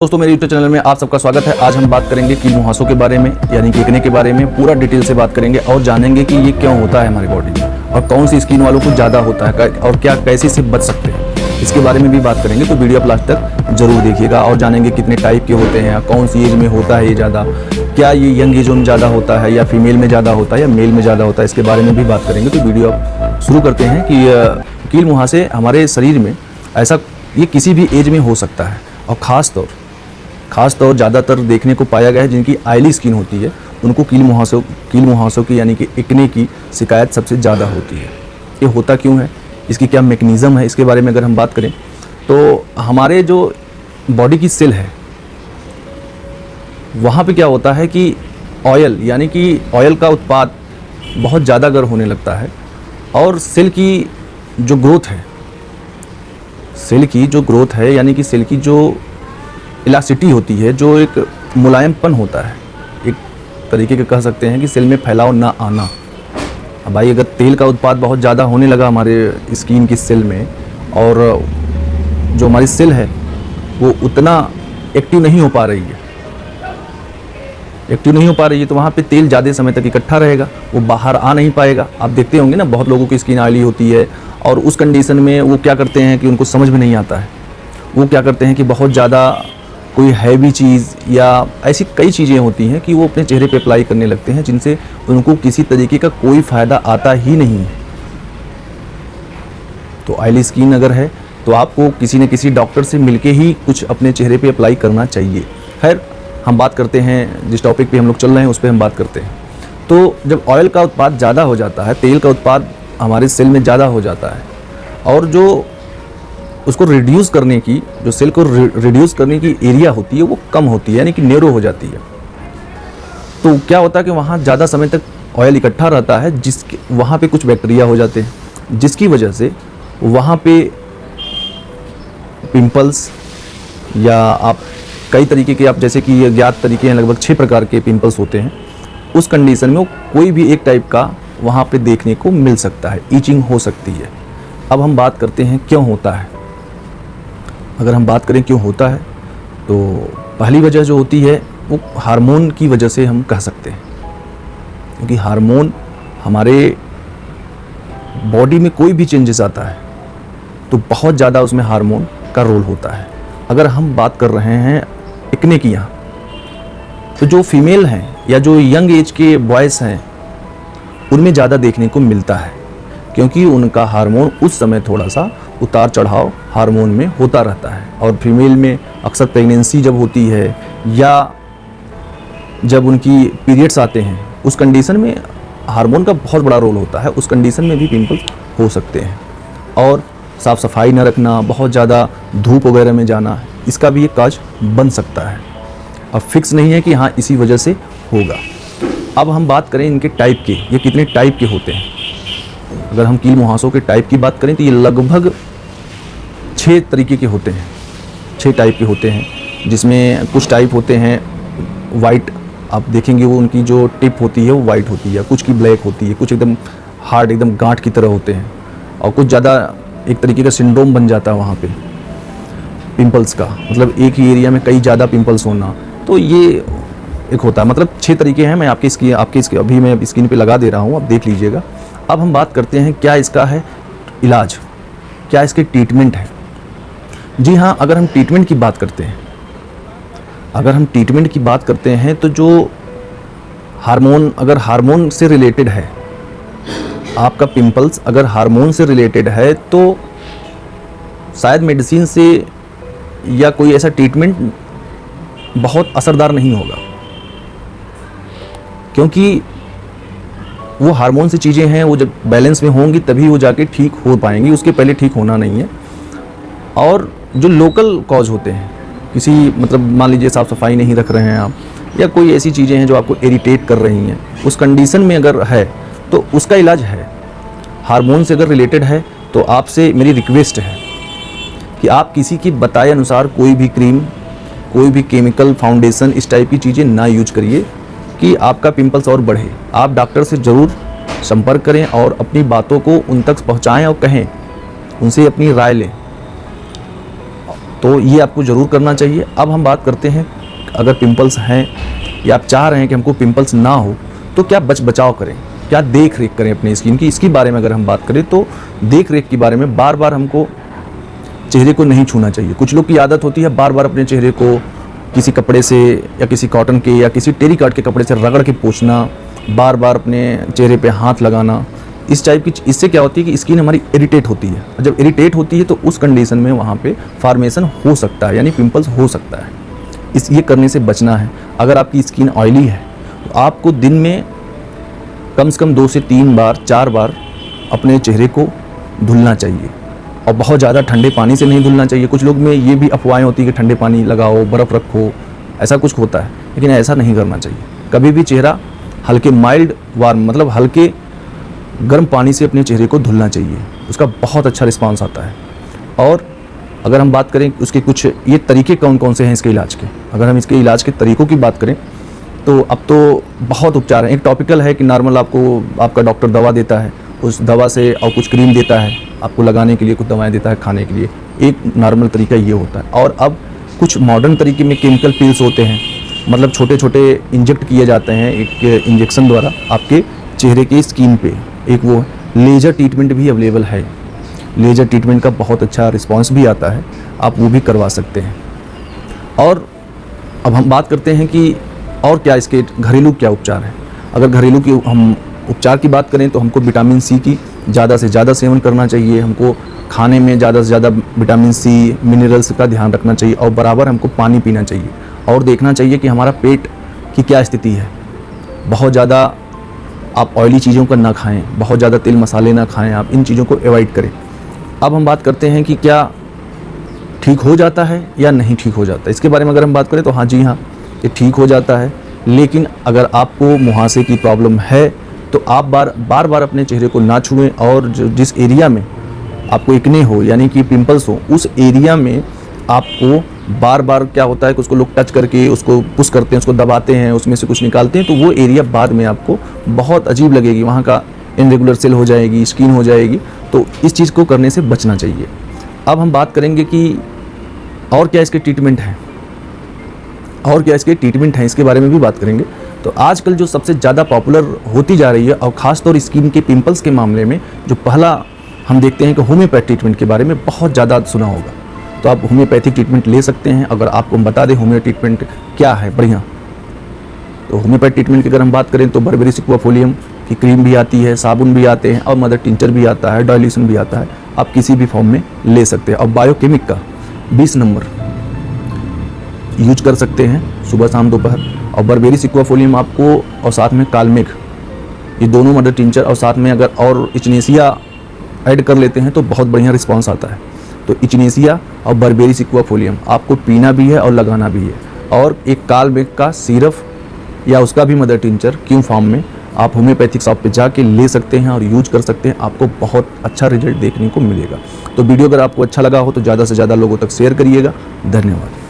दोस्तों मेरे YouTube channel में आप सबका स्वागत है। आज हम बात करेंगे कील मुहासों के बारे में, यानी कि एक्ने के बारे में पूरा डिटेल से बात करेंगे और जानेंगे कि ये क्यों होता है हमारी बॉडी में और कौन सी स्किन वालों को ज़्यादा होता है और क्या कैसे इससे बच सकते हैं, इसके बारे में भी बात करेंगे। तो वीडियो आप लास्ट तक जरूर देखिएगा और जानेंगे कितने टाइप के होते हैं, कौन सी एज में होता है ये ज़्यादा, क्या ये यंग एज में ज़्यादा होता है या फीमेल में ज़्यादा होता है या मेल में ज़्यादा होता है, इसके बारे में भी बात करेंगे। तो वीडियो आप शुरू करते हैं कि कील मुहासे हमारे शरीर में ऐसा ये किसी भी एज में हो सकता है और ख़ास तौर ज़्यादातर देखने को पाया गया है जिनकी ऑयली स्किन होती है उनको कील मुहासों की यानी कि एक्ने की शिकायत सबसे ज़्यादा होती है। ये होता क्यों है, इसकी क्या मैकेनिज़्म है, इसके बारे में अगर हम बात करें तो हमारे जो बॉडी की सेल है वहाँ पे क्या होता है कि ऑयल यानी कि ऑयल का उत्पाद बहुत ज़्यादा अगर होने लगता है और सेल की जो ग्रोथ है यानी कि सेल की जो इलास्टिसिटी होती है, जो एक मुलायमपन होता है, एक तरीके के कह सकते हैं कि सेल में फैलाव ना आना। अब भाई अगर तेल का उत्पाद बहुत ज़्यादा होने लगा हमारे स्किन की सेल में और जो हमारी सेल है वो उतना एक्टिव नहीं हो पा रही है तो वहाँ पे तेल ज़्यादा समय तक इकट्ठा रहेगा, वो बाहर आ नहीं पाएगा। आप देखते होंगे ना बहुत लोगों की स्किन ऑयली होती है और उस कंडीशन में वो क्या करते हैं कि उनको समझ में नहीं आता है, वो क्या करते हैं कि बहुत ज़्यादा कोई हैवी चीज़ या ऐसी कई चीज़ें होती हैं कि वो अपने चेहरे पे अप्लाई करने लगते हैं जिनसे उनको किसी तरीके का कोई फ़ायदा आता ही नहीं है। तो ऑयली स्किन अगर है तो आपको किसी न किसी डॉक्टर से मिलके ही कुछ अपने चेहरे पे अप्लाई करना चाहिए। खैर हम बात करते हैं जिस टॉपिक पे हम लोग चल रहे हैं उस पर हम बात करते हैं। तो जब ऑयल का उत्पाद ज़्यादा हो जाता है, तेल का उत्पाद हमारे सेल में ज़्यादा हो जाता है और जो उसको रिड्यूस करने की, जो सेल को रिड्यूस करने की एरिया होती है वो कम होती है यानी कि नैरो हो जाती है। तो क्या होता है कि वहाँ ज़्यादा समय तक ऑयल इकट्ठा रहता है जिसके वहाँ पे कुछ बैक्टीरिया हो जाते हैं जिसकी वजह से वहाँ पे पिंपल्स या आप कई तरीके के, आप जैसे कि ज्ञात तरीके हैं, लगभग 6 प्रकार के पिंपल्स होते हैं। उस कंडीशन में वो कोई भी एक टाइप का वहाँ पे देखने को मिल सकता है, ईचिंग हो सकती है। अब हम बात करते हैं क्यों होता है। अगर हम बात करें क्यों होता है तो पहली वजह जो होती है वो हार्मोन की वजह से हम कह सकते हैं, क्योंकि हार्मोन हमारे बॉडी में कोई भी चेंजेस आता है तो बहुत ज़्यादा उसमें हार्मोन का रोल होता है। अगर हम बात कर रहे हैं एक्ने की यहाँ, तो जो फीमेल हैं या जो यंग एज के बॉयज़ हैं उनमें ज़्यादा देखने को मिलता है, क्योंकि उनका हार्मोन उस समय थोड़ा सा उतार चढ़ाव हार्मोन में होता रहता है। और फीमेल में अक्सर प्रेगनेंसी जब होती है या जब उनकी पीरियड्स आते हैं उस कंडीशन में हार्मोन का बहुत बड़ा रोल होता है। उस कंडीशन में भी पिंपल्स हो सकते हैं। और साफ़ सफाई न रखना, बहुत ज़्यादा धूप वगैरह में जाना, इसका भी एक काज बन सकता है। अब फिक्स नहीं है कि हाँ इसी वजह से होगा। अब हम बात करें इनके टाइप के, ये कितने टाइप के होते हैं। अगर हम कील मुहासों के टाइप की बात करें तो ये लगभग 6 तरीके के होते हैं, 6 टाइप के होते हैं, जिसमें कुछ टाइप होते हैं वाइट, आप देखेंगे वो उनकी जो टिप होती है वो वाइट होती है, कुछ की ब्लैक होती है, कुछ एकदम हार्ड, एकदम गांठ की तरह होते हैं और कुछ ज़्यादा एक तरीके का सिंड्रोम बन जाता है वहाँ पे पिंपल्स का, मतलब एक ही एरिया में कई ज़्यादा पिंपल्स होना। तो ये एक होता है, मतलब 6 तरीके हैं। मैं आपके अभी मैं स्क्रीन पे लगा दे रहा हूँ, आप देख लीजिएगा। अब हम बात करते हैं क्या इसका है इलाज, क्या इसके ट्रीटमेंट है। जी हाँ, अगर हम ट्रीटमेंट की बात करते हैं तो जो हार्मोन, अगर हार्मोन से रिलेटेड है आपका पिंपल्स, अगर हार्मोन से रिलेटेड है तो शायद मेडिसिन से या कोई ऐसा ट्रीटमेंट बहुत असरदार नहीं होगा, क्योंकि वो हार्मोन से चीज़ें हैं, वो जब बैलेंस में होंगी तभी वो जाके ठीक हो पाएंगी, उसके पहले ठीक होना नहीं है। और जो लोकल कॉज होते हैं, किसी मतलब मान लीजिए साफ़ सफाई नहीं रख रहे हैं आप, या कोई ऐसी चीज़ें हैं जो आपको इरिटेट कर रही हैं, उस कंडीशन में अगर है तो उसका इलाज है। हार्मोन से अगर रिलेटेड है तो आपसे मेरी रिक्वेस्ट है कि आप किसी की बताए अनुसार कोई भी क्रीम, कोई भी केमिकल, फाउंडेशन, इस टाइप की चीज़ें ना यूज करिए कि आपका पिंपल्स और बढ़े। आप डॉक्टर से ज़रूर संपर्क करें और अपनी बातों को उन तक पहुंचाएं और कहें, उनसे अपनी राय लें। तो ये आपको ज़रूर करना चाहिए। अब हम बात करते हैं, अगर पिंपल्स हैं या आप चाह रहे हैं कि हमको पिंपल्स ना हो, तो क्या बचाव करें, क्या देख रेख करें अपनी स्किन की। इसके बारे में अगर हम बात करें तो देख रेख के बारे में बार बार हमको चेहरे को नहीं छूना चाहिए। कुछ लोग की आदत होती है बार बार अपने चेहरे को किसी कपड़े से या किसी कॉटन के या किसी टेरिकॉट के कपड़े से रगड़ के पोंछना, बार बार अपने चेहरे पे हाथ लगाना, इस टाइप की। इससे क्या होती है कि स्किन हमारी इरिटेट होती है। जब इरिटेट होती है तो उस कंडीशन में वहाँ पे फॉर्मेशन हो सकता है, यानी पिंपल्स हो सकता है। ये करने से बचना है। अगर आपकी स्किन ऑयली है तो आपको दिन में कम से कम 2 से 3 बार 4 बार अपने चेहरे को धुलना चाहिए, और बहुत ज़्यादा ठंडे पानी से नहीं धुलना चाहिए। कुछ लोग में ये भी अफवाहें होती है कि ठंडे पानी लगाओ, बर्फ़ रखो, ऐसा कुछ होता है, लेकिन ऐसा नहीं करना चाहिए। कभी भी चेहरा हल्के माइल्ड वार्म, मतलब हल्के गर्म पानी से अपने चेहरे को धुलना चाहिए, उसका बहुत अच्छा रिस्पांस आता है। और अगर हम बात करें उसके कुछ ये तरीके कौन कौन से हैं इसके इलाज के, अगर हम इसके इलाज के तरीक़ों की बात करें तो अब तो बहुत उपचार हैं। एक टॉपिकल है कि नॉर्मल आपका डॉक्टर दवा देता है, उस दवा से और कुछ क्रीम देता है आपको लगाने के लिए, कुछ दवाएं देता है खाने के लिए। एक नॉर्मल तरीका ये होता है। और अब कुछ मॉडर्न तरीके में केमिकल पिल्स होते हैं, मतलब छोटे छोटे इंजेक्ट किए जाते हैं एक इंजेक्शन द्वारा आपके चेहरे की स्किन पे। एक वो लेज़र ट्रीटमेंट भी अवेलेबल है। लेज़र ट्रीटमेंट का बहुत अच्छा रिस्पांस भी आता है, आप वो भी करवा सकते हैं। और अब हम बात करते हैं कि और क्या इसके घरेलू क्या उपचार हैं। अगर घरेलू की हम उपचार की बात करें तो हमको विटामिन सी की ज़्यादा से ज़्यादा सेवन करना चाहिए। हमको खाने में ज़्यादा से ज़्यादा विटामिन सी, मिनरल्स का ध्यान रखना चाहिए, और बराबर हमको पानी पीना चाहिए। और देखना चाहिए कि हमारा पेट की क्या स्थिति है। बहुत ज़्यादा आप ऑयली चीज़ों को ना खाएं, बहुत ज़्यादा तेल मसाले ना खाएं, आप इन चीज़ों को अवॉइड करें। अब हम बात करते हैं कि क्या ठीक हो जाता है या नहीं ठीक हो जाता है। इसके बारे में अगर हम बात करें तो हाँ जी हाँ, ये ठीक हो जाता है। लेकिन अगर आपको मुहासे की प्रॉब्लम है तो आप बार बार अपने चेहरे को ना छुएं, और जिस एरिया में आपको एक्ने हो यानी कि पिंपल्स हो, उस एरिया में आपको बार बार क्या होता है कि उसको लोग टच करके उसको पुश करते हैं, उसको दबाते हैं, उसमें से कुछ निकालते हैं, तो वो एरिया बाद में आपको बहुत अजीब लगेगी, वहाँ का इनरेगुलर सेल हो जाएगी, स्किन हो जाएगी। तो इस चीज़ को करने से बचना चाहिए। अब हम बात करेंगे कि और क्या इसके ट्रीटमेंट हैं, और क्या इसके ट्रीटमेंट हैं, इसके बारे में भी बात करेंगे। तो आजकल जो सबसे ज़्यादा पॉपुलर होती जा रही है, और ख़ासतौर स्किन के पिंपल्स के मामले में जो पहला हम देखते हैं कि होम्योपैथ ट्रीटमेंट के बारे में बहुत ज़्यादा सुना होगा। तो आप होम्योपैथिक ट्रीटमेंट ले सकते हैं। अगर आपको हम बता दें होम्यो ट्रीटमेंट क्या है बढ़िया, तो होम्योपैथ ट्रीटमेंट की अगर हम बात करें तो बर्बेरी सिक्वाफोलियम की क्रीम भी आती है, साबुन भी आते हैं, और मदर टिंचर भी आता है, डाइल्यूशन भी आता है। आप किसी भी फॉर्म में ले सकते हैं। और बायोकेमिक का 20 नंबर यूज कर सकते हैं सुबह शाम दोपहर। और बर्बेरी सिक्वाफोलियम आपको, और साथ में कालमेघ, ये दोनों मदर टिंचर, और साथ में अगर और इचनेसिया ऐड कर लेते हैं तो बहुत बढ़िया रिस्पांस आता है। तो इचनेसिया और बर्बेरी सिक्वाफोलियम आपको पीना भी है और लगाना भी है। और एक कालमेघ का सिरप या उसका भी मदर टिंचर क्यूम फॉर्म में आप होम्योपैथिक शॉप पे जाके ले सकते हैं और यूज कर सकते हैं। आपको बहुत अच्छा रिजल्ट देखने को मिलेगा। तो वीडियो अगर आपको अच्छा लगा हो तो ज़्यादा से ज़्यादा लोगों तक शेयर करिएगा। धन्यवाद।